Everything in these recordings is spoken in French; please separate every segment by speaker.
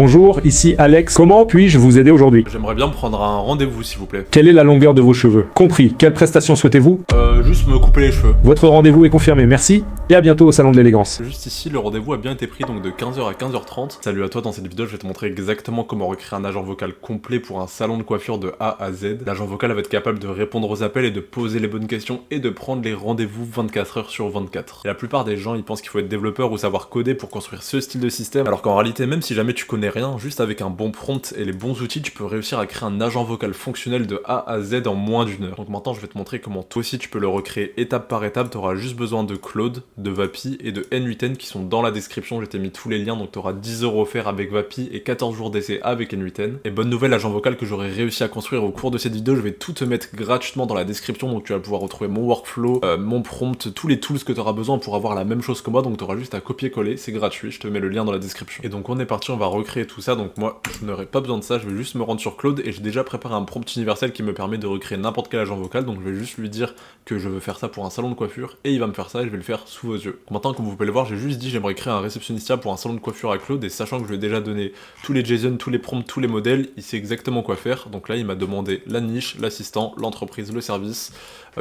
Speaker 1: Bonjour, ici Alex. Comment puis-je vous aider aujourd'hui?
Speaker 2: J'aimerais bien prendre un rendez-vous s'il vous plaît.
Speaker 1: Quelle est la longueur de vos cheveux? Compris. Quelle prestation souhaitez-vous?
Speaker 2: Juste me couper les cheveux.
Speaker 1: Votre rendez-vous est confirmé, merci. Et à bientôt au salon de l'élégance.
Speaker 2: Juste ici, le rendez-vous a bien été pris donc de 15h à 15h30. Salut à toi, dans cette vidéo je vais te montrer exactement comment recréer un agent vocal complet pour un salon de coiffure de A à Z. L'agent vocal va être capable de répondre aux appels et de poser les bonnes questions et de prendre les rendez-vous 24 heures sur 24. Et la plupart des gens ils pensent qu'il faut être développeur ou savoir coder pour construire ce style de système, alors qu'en réalité même si jamais tu connais rien, juste avec un bon prompt et les bons outils tu peux réussir à créer un agent vocal fonctionnel de A à Z en moins d'une heure. Donc maintenant je vais te montrer comment toi aussi tu peux le recréer étape par étape. Tu auras juste besoin de Claude, de Vapi et de N8N qui sont dans la description, je t'ai mis tous les liens, donc tu auras 10 € offerts avec Vapi et 14 jours d'essai avec N8N. Et bonne nouvelle, l'agent vocal que j'aurais réussi à construire au cours de cette vidéo, je vais tout te mettre gratuitement dans la description, donc tu vas pouvoir retrouver mon workflow, mon prompt, tous les tools que tu auras besoin pour avoir la même chose que moi, donc tu auras juste à copier-coller, c'est gratuit, je te mets le lien dans la description. Et donc on est parti, on va recréer tout ça, donc moi je n'aurai pas besoin de ça, je vais juste me rendre sur Claude et j'ai déjà préparé un prompt universel qui me permet de recréer n'importe quel agent vocal, donc je vais juste lui dire que je veux faire ça pour un salon de coiffure et il va me faire ça et je vais le faire sous vos yeux. Maintenant comme vous pouvez le voir, j'ai juste dit j'aimerais créer un réceptionnista pour un salon de coiffure à Claude et sachant que je lui ai déjà donné tous les JSON, tous les prompts, tous les modèles, il sait exactement quoi faire. Donc là il m'a demandé la niche, l'assistant, l'entreprise, le service,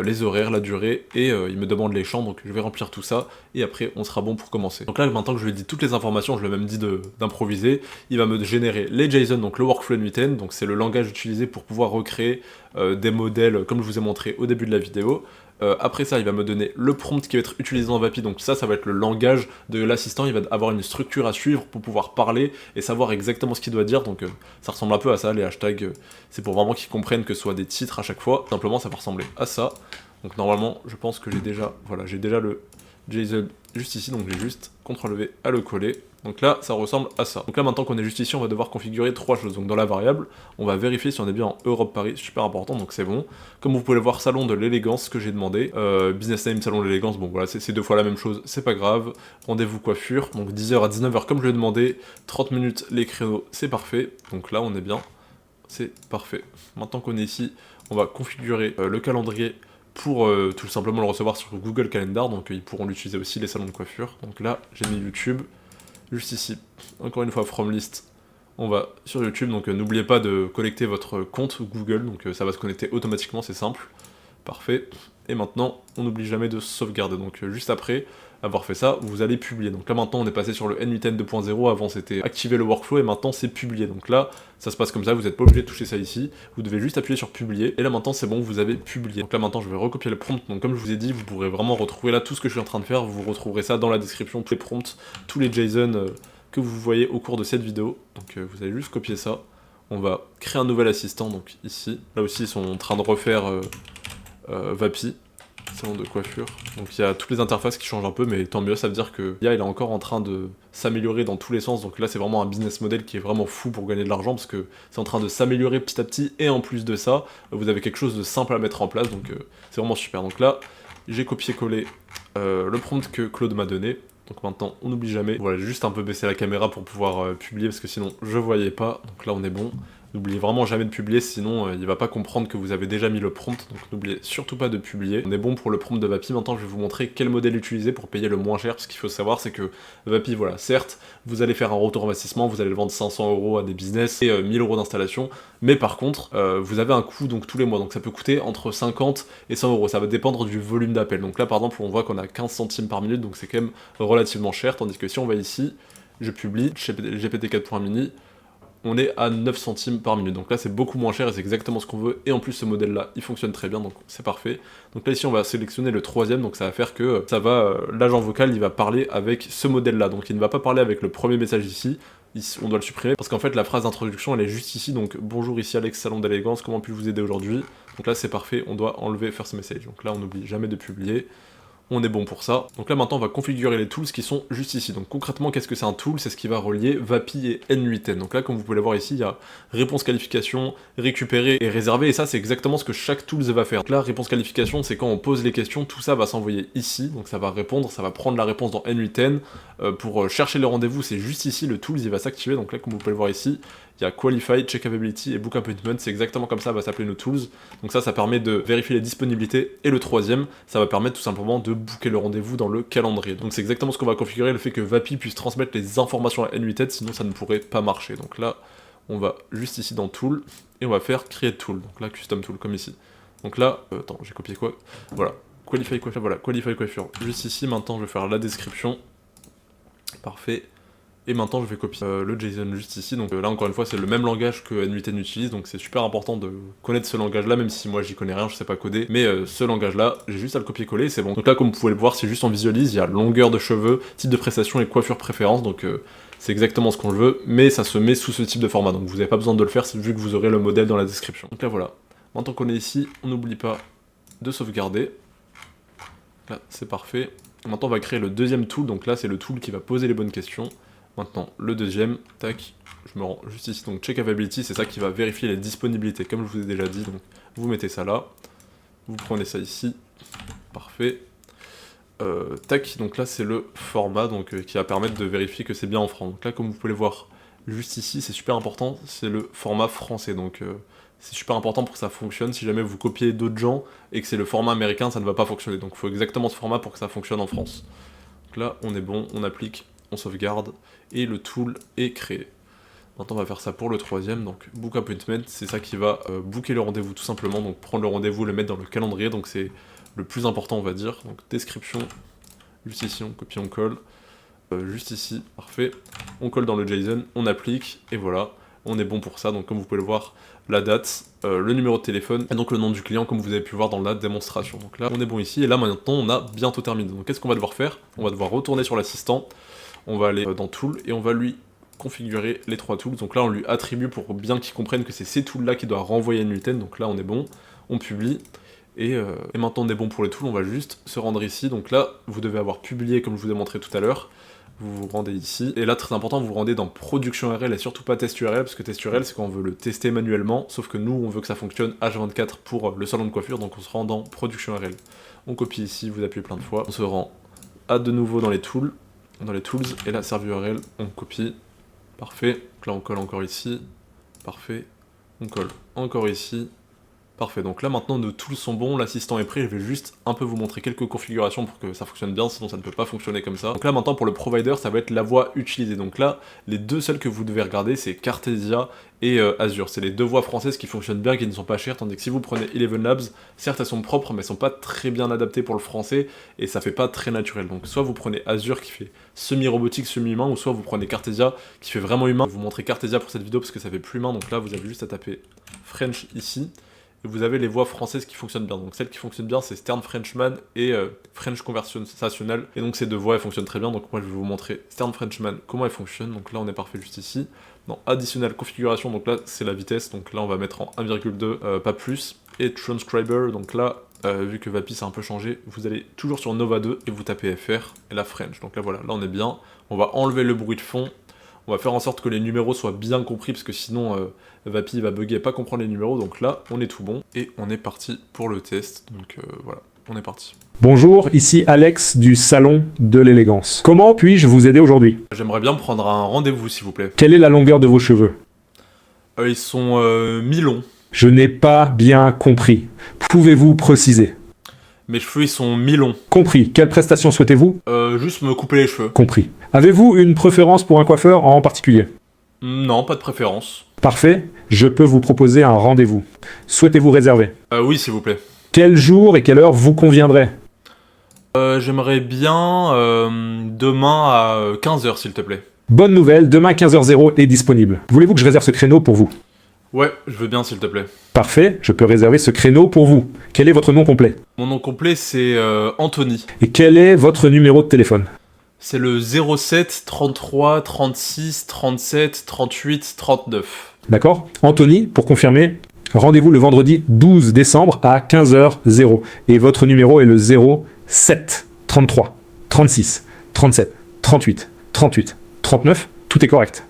Speaker 2: les horaires, la durée et il me demande les champs, donc je vais remplir tout ça et après on sera bon pour commencer. Donc là maintenant que je lui ai dit toutes les informations, je lui ai même dit d'improviser, il va me générer les JSON, donc le workflow N8N, donc c'est le langage utilisé pour pouvoir recréer des modèles comme je vous ai montré au début de la vidéo. Après ça, il va me donner le prompt qui va être utilisé dans Vapi, donc ça va être le langage de l'assistant, il va avoir une structure à suivre pour pouvoir parler et savoir exactement ce qu'il doit dire, donc ça ressemble un peu à ça, les hashtags, c'est pour vraiment qu'ils comprennent que ce soit des titres à chaque fois, simplement ça va ressembler à ça. Donc normalement, je pense que j'ai déjà le JSON juste ici, donc j'ai juste CTRL-V à le coller. Donc là, ça ressemble à ça. Donc là, maintenant qu'on est juste ici, on va devoir configurer trois choses. Donc dans la variable, on va vérifier si on est bien en Europe Paris, super important, donc c'est bon. Comme vous pouvez le voir, salon de l'élégance que j'ai demandé. Business name, salon de l'élégance, bon voilà, c'est deux fois la même chose, c'est pas grave. Rendez-vous coiffure, donc 10h à 19h comme je l'ai demandé. 30 minutes les créneaux, c'est parfait. Donc là, on est bien, c'est parfait. Maintenant qu'on est ici, on va configurer le calendrier pour tout simplement le recevoir sur Google Calendar, donc ils pourront l'utiliser aussi les salons de coiffure. Donc là, j'ai mis YouTube. Juste ici, encore une fois, from list, on va sur YouTube, donc n'oubliez pas de connecter votre compte Google, donc ça va se connecter automatiquement, c'est simple, parfait. Et maintenant, on n'oublie jamais de sauvegarder, donc juste après avoir fait ça, vous allez publier. Donc là maintenant, on est passé sur le N8N 2.0, avant c'était activer le workflow, et maintenant c'est publier. Donc là, ça se passe comme ça, vous n'êtes pas obligé de toucher ça ici, vous devez juste appuyer sur publier, et là maintenant c'est bon, vous avez publié. Donc là maintenant, je vais recopier le prompt, donc comme je vous ai dit, vous pourrez vraiment retrouver là tout ce que je suis en train de faire, vous retrouverez ça dans la description, tous les prompts, tous les JSON que vous voyez au cours de cette vidéo. Donc vous allez juste copier ça, on va créer un nouvel assistant, donc ici, là aussi ils sont en train de refaire Vapi, salon de coiffure, donc il y a toutes les interfaces qui changent un peu, mais tant mieux, ça veut dire que l'IA il est encore en train de s'améliorer dans tous les sens, donc là c'est vraiment un business model qui est vraiment fou pour gagner de l'argent, parce que c'est en train de s'améliorer petit à petit, et en plus de ça, vous avez quelque chose de simple à mettre en place, donc c'est vraiment super. Donc là, j'ai copié-collé le prompt que Claude m'a donné, donc maintenant on n'oublie jamais, voilà, j'ai juste un peu baissé la caméra pour pouvoir publier, parce que sinon je voyais pas, donc là on est bon. N'oubliez vraiment jamais de publier, sinon il va pas comprendre que vous avez déjà mis le prompt, donc n'oubliez surtout pas de publier. On est bon pour le prompt de Vapi, maintenant je vais vous montrer quel modèle utiliser pour payer le moins cher, parce qu'il faut savoir c'est que Vapi, voilà, certes, vous allez faire un retour investissement, vous allez le vendre 500 € à des business et 1000 € d'installation, mais par contre, vous avez un coût donc tous les mois, donc ça peut coûter entre 50 et 100 €, ça va dépendre du volume d'appel. Donc là par exemple, on voit qu'on a 15 centimes par minute, donc c'est quand même relativement cher, tandis que si on va ici, je publie, GPT-4.mini, on est à 9 centimes par minute, donc là c'est beaucoup moins cher et c'est exactement ce qu'on veut, et en plus ce modèle là il fonctionne très bien, donc c'est parfait. Donc là ici on va sélectionner le troisième, donc ça va faire que l'agent vocal il va parler avec ce modèle là, donc il ne va pas parler avec le premier message ici, on doit le supprimer, parce qu'en fait la phrase d'introduction elle est juste ici, donc bonjour ici Alex, salon d'élégance, comment puis-je vous aider aujourd'hui, donc là c'est parfait, on doit enlever first message, donc là on n'oublie jamais de publier. On est bon pour ça. Donc là maintenant on va configurer les tools qui sont juste ici. Donc concrètement qu'est-ce que c'est un tool? C'est ce qui va relier Vapi et N8N. Donc là comme vous pouvez le voir ici, il y a réponse qualification, récupérer et réserver, et ça c'est exactement ce que chaque tools va faire. Donc là réponse qualification c'est quand on pose les questions, tout ça va s'envoyer ici, donc ça va répondre, ça va prendre la réponse dans N8N. Pour chercher les rendez-vous c'est juste ici, le tools il va s'activer, donc là comme vous pouvez le voir ici, il y a Qualify, Check Availability et Book Appointment, c'est exactement comme ça va s'appeler nos tools. Donc ça permet de vérifier les disponibilités, et le troisième, ça va permettre tout simplement de booker le rendez-vous dans le calendrier. Donc c'est exactement ce qu'on va configurer, le fait que Vapi puisse transmettre les informations à N8Ed, sinon ça ne pourrait pas marcher. Donc là, on va juste ici dans Tool, et on va faire Create Tool, donc là Custom Tool, comme ici. Donc là, attends, j'ai copié quoi? Voilà, Qualify Coiffure, voilà, Qualify Coiffure, juste ici. Maintenant je vais faire la description, parfait. Et maintenant je vais copier le JSON juste ici, donc là encore une fois c'est le même langage que N8N utilise, donc c'est super important de connaître ce langage là, même si moi j'y connais rien, je sais pas coder, mais ce langage là, j'ai juste à le copier-coller et c'est bon. Donc là comme vous pouvez le voir, c'est juste on visualise, il y a longueur de cheveux, type de prestation et coiffure préférence, donc c'est exactement ce qu'on veut, mais ça se met sous ce type de format, donc vous n'avez pas besoin de le faire vu que vous aurez le modèle dans la description. Donc là voilà, maintenant qu'on est ici, on n'oublie pas de sauvegarder, là c'est parfait. Maintenant on va créer le deuxième tool, donc là c'est le tool qui va poser les bonnes questions. Maintenant, le deuxième, tac, je me rends juste ici, donc Check Availability, c'est ça qui va vérifier les disponibilités, comme je vous ai déjà dit, donc vous mettez ça là, vous prenez ça ici, parfait, tac, donc là c'est le format donc, qui va permettre de vérifier que c'est bien en franc. Donc là, comme vous pouvez le voir juste ici, c'est super important, c'est le format français, donc c'est super important pour que ça fonctionne. Si jamais vous copiez d'autres gens et que c'est le format américain, ça ne va pas fonctionner, donc il faut exactement ce format pour que ça fonctionne en France. Donc là, on est bon, on applique, on sauvegarde, et le tool est créé. Maintenant on va faire ça pour le troisième, donc Book Appointment, c'est ça qui va booker le rendez-vous tout simplement, donc prendre le rendez-vous, le mettre dans le calendrier, donc c'est le plus important on va dire. Donc description, juste ici on copie, on colle, juste ici, parfait, on colle dans le JSON, on applique, et voilà, on est bon pour ça. Donc comme vous pouvez le voir, la date, le numéro de téléphone, et donc le nom du client comme vous avez pu voir dans la démonstration. Donc là on est bon ici, et là maintenant on a bientôt terminé. Donc qu'est-ce qu'on va devoir faire? On va devoir retourner sur l'assistant, on va aller dans Tool et on va lui configurer les trois tools. Donc là on lui attribue pour bien qu'il comprenne que c'est ces tools là qu'il doit renvoyer à N8N. Donc là on est bon, on publie, et maintenant on est bon pour les tools, on va juste se rendre ici. Donc là vous devez avoir publié comme je vous ai montré tout à l'heure, vous vous rendez ici, et là très important, vous vous rendez dans Production URL et surtout pas Test URL, parce que Test URL c'est quand on veut le tester manuellement, sauf que nous on veut que ça fonctionne H24 pour le salon de coiffure, donc on se rend dans Production URL. On copie ici, vous appuyez plein de fois, on se rend à de nouveau dans les tools, et là, serve URL, on copie, parfait, donc là on colle encore ici, parfait, on colle encore ici, parfait. Donc là maintenant nos tools sont bons, l'assistant est prêt, je vais juste un peu vous montrer quelques configurations pour que ça fonctionne bien, sinon ça ne peut pas fonctionner comme ça. Donc là maintenant pour le provider, ça va être la voie utilisée. Donc là, les deux seules que vous devez regarder, c'est Cartesia et Azure. C'est les deux voies françaises qui fonctionnent bien, qui ne sont pas chères, tandis que si vous prenez Eleven Labs, certes elles sont propres, mais elles sont pas très bien adaptées pour le français, et ça fait pas très naturel. Donc soit vous prenez Azure qui fait semi-robotique, semi-humain, ou soit vous prenez Cartesia qui fait vraiment humain. Je vais vous montrer Cartesia pour cette vidéo parce que ça fait plus humain, donc là vous avez juste à taper French ici, et vous avez les voix françaises qui fonctionnent bien. Donc celles qui fonctionnent bien, c'est Stern Frenchman et French Conversationnel. Et donc ces deux voix elles fonctionnent très bien. Donc moi je vais vous montrer Stern Frenchman comment elle fonctionne. Donc là on est parfait juste ici. Dans additionnel configuration, donc là c'est la vitesse. Donc là on va mettre en 1,2 pas plus. Et Transcriber, donc là vu que Vapi ça a un peu changé, vous allez toujours sur Nova 2 et vous tapez FR et la French. Donc là voilà, là on est bien. On va enlever le bruit de fond. On va faire en sorte que les numéros soient bien compris, parce que sinon Vapi va bugger et pas comprendre les numéros. Donc là, on est tout bon, et on est parti pour le test. Donc voilà, on est parti.
Speaker 1: Bonjour, ici Alex du Salon de l'Élégance. Comment puis-je vous aider aujourd'hui?
Speaker 2: J'aimerais bien prendre un rendez-vous, s'il vous plaît.
Speaker 1: Quelle est la longueur de vos cheveux?
Speaker 2: Ils sont mi-longs.
Speaker 1: Je n'ai pas bien compris. Pouvez-vous préciser?
Speaker 2: Mes cheveux, ils sont mi-longs.
Speaker 1: Compris. Quelle prestation souhaitez-vous?
Speaker 2: Juste me couper les cheveux.
Speaker 1: Compris. Avez-vous une préférence pour un coiffeur en particulier?
Speaker 2: Non, pas de préférence.
Speaker 1: Parfait. Je peux vous proposer un rendez-vous. Souhaitez-vous réserver?
Speaker 2: Oui, s'il vous plaît.
Speaker 1: Quel jour et quelle heure vous conviendrait?
Speaker 2: J'aimerais bien demain à 15h, s'il te plaît.
Speaker 1: Bonne nouvelle, demain 15h00 est disponible. Voulez-vous que je réserve ce créneau pour vous?
Speaker 2: Ouais, je veux bien, s'il te plaît.
Speaker 1: Parfait, je peux réserver ce créneau pour vous. Quel est votre nom complet?
Speaker 2: Mon nom complet, c'est Anthony.
Speaker 1: Et quel est votre numéro de téléphone?
Speaker 2: C'est le 07 33 36 37 38 39.
Speaker 1: D'accord. Anthony, pour confirmer, rendez-vous le vendredi 12 décembre à 15h00. Et votre numéro est le 07 33 36 37 38 38 39. Tout est correct.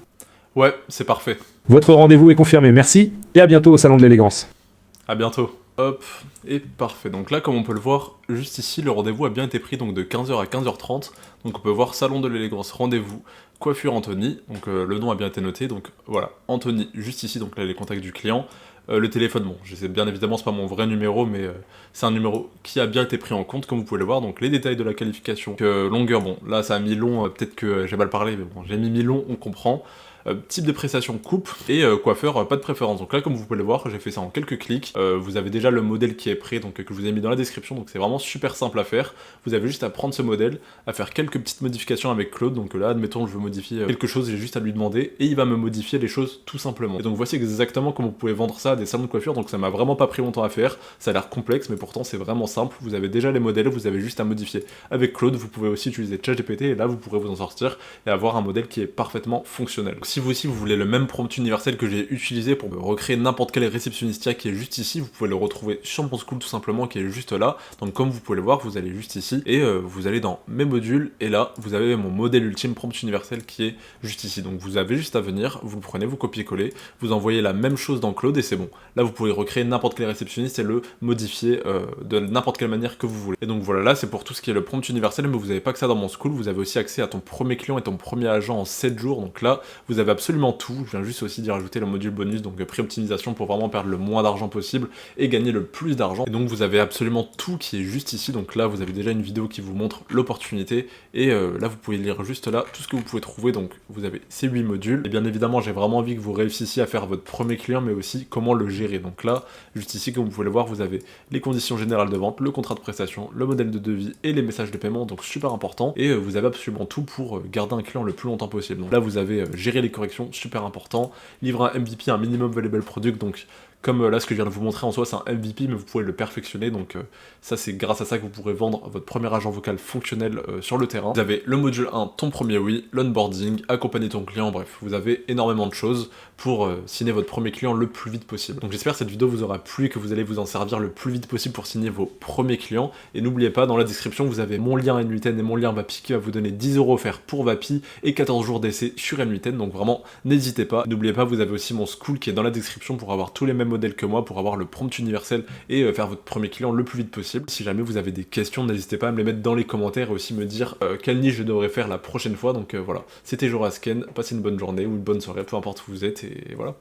Speaker 2: Ouais, c'est parfait.
Speaker 1: Votre rendez-vous est confirmé. Merci et à bientôt au Salon de l'Élégance.
Speaker 2: À bientôt. Hop, et parfait. Donc là, comme on peut le voir, juste ici, le rendez-vous a bien été pris donc de 15h à 15h30. Donc on peut voir Salon de l'Élégance, rendez-vous, coiffure Anthony. Donc le nom a bien été noté. Donc voilà, Anthony, juste ici, donc là les contacts du client. Le téléphone, bon, je sais bien évidemment c'est pas mon vrai numéro, mais c'est un numéro qui a bien été pris en compte, comme vous pouvez le voir. Donc les détails de la qualification. Longueur, bon, là ça a mis long, peut-être que j'ai mal parlé, mais bon, j'ai mis long, on comprend. Type de prestation coupe et coiffeur pas de préférence. Donc là comme vous pouvez le voir j'ai fait ça en quelques clics. Vous avez déjà le modèle qui est prêt donc que je vous ai mis dans la description, donc c'est vraiment super simple à faire. Vous avez juste à prendre ce modèle, à faire quelques petites modifications avec Claude. Donc là admettons je veux modifier quelque chose, j'ai juste à lui demander et il va me modifier les choses tout simplement. Et donc voici exactement comment vous pouvez vendre ça à des salons de coiffure. Donc ça m'a vraiment pas pris longtemps à faire, ça a l'air complexe mais pourtant c'est vraiment simple. Vous avez déjà les modèles, vous avez juste à modifier avec Claude. Vous pouvez aussi utiliser ChatGPT et là vous pourrez vous en sortir et avoir un modèle qui est parfaitement fonctionnel. Donc, si vous aussi vous voulez le même prompt universel que j'ai utilisé pour recréer n'importe quel réceptionnistia qui est juste ici, vous pouvez le retrouver sur mon school tout simplement qui est juste là. Donc comme vous pouvez le voir, vous allez juste ici et vous allez dans mes modules et là vous avez mon modèle ultime prompt universel qui est juste ici. Donc vous avez juste à venir, vous le prenez, vous copiez-coller, vous envoyez la même chose dans Claude et c'est bon. Là vous pouvez recréer n'importe quel réceptionniste et le modifier de n'importe quelle manière que vous voulez. Et donc voilà, là c'est pour tout ce qui est le prompt universel, mais vous n'avez pas que ça dans mon school, vous avez aussi accès à ton premier client et ton premier agent en 7 jours. Donc là vous avez absolument tout. Je viens juste aussi d'y rajouter le module bonus, donc pré-optimisation pour vraiment perdre le moins d'argent possible et gagner le plus d'argent. Et donc vous avez absolument tout qui est juste ici. Donc là vous avez déjà une vidéo qui vous montre l'opportunité et là vous pouvez lire juste là tout ce que vous pouvez trouver. Donc vous avez ces 8 modules et bien évidemment j'ai vraiment envie que vous réussissiez à faire votre premier client, mais aussi comment le gérer. Donc là juste ici comme vous pouvez le voir, vous avez les conditions générales de vente, le contrat de prestation, le modèle de devis et les messages de paiement, donc super important. Et vous avez absolument tout pour garder un client le plus longtemps possible. Donc là vous avez gérer les corrections, super important, livrer un MVP, un minimum valuable product, donc comme là ce que je viens de vous montrer en soi c'est un MVP mais vous pouvez le perfectionner, donc ça c'est grâce à ça que vous pourrez vendre votre premier agent vocal fonctionnel sur le terrain. Vous avez le module 1, ton premier oui, l'onboarding, accompagner ton client, bref, vous avez énormément de choses pour signer votre premier client le plus vite possible. Donc j'espère que cette vidéo vous aura plu et que vous allez vous en servir le plus vite possible pour signer vos premiers clients. Et n'oubliez pas, dans la description vous avez mon lien N8N et mon lien Vapi qui va vous donner 10 € offerts pour Vapi et 14 jours d'essai sur N8N, donc vraiment n'hésitez pas. N'oubliez pas, vous avez aussi mon school qui est dans la description pour avoir tous les mêmes modèles que moi, pour avoir le prompt universel et faire votre premier client le plus vite possible. Si jamais vous avez des questions, n'hésitez pas à me les mettre dans les commentaires et aussi me dire quelle niche je devrais faire la prochaine fois. Donc voilà, c'était Jorasken, passez une bonne journée ou une bonne soirée, peu importe où vous êtes, et voilà.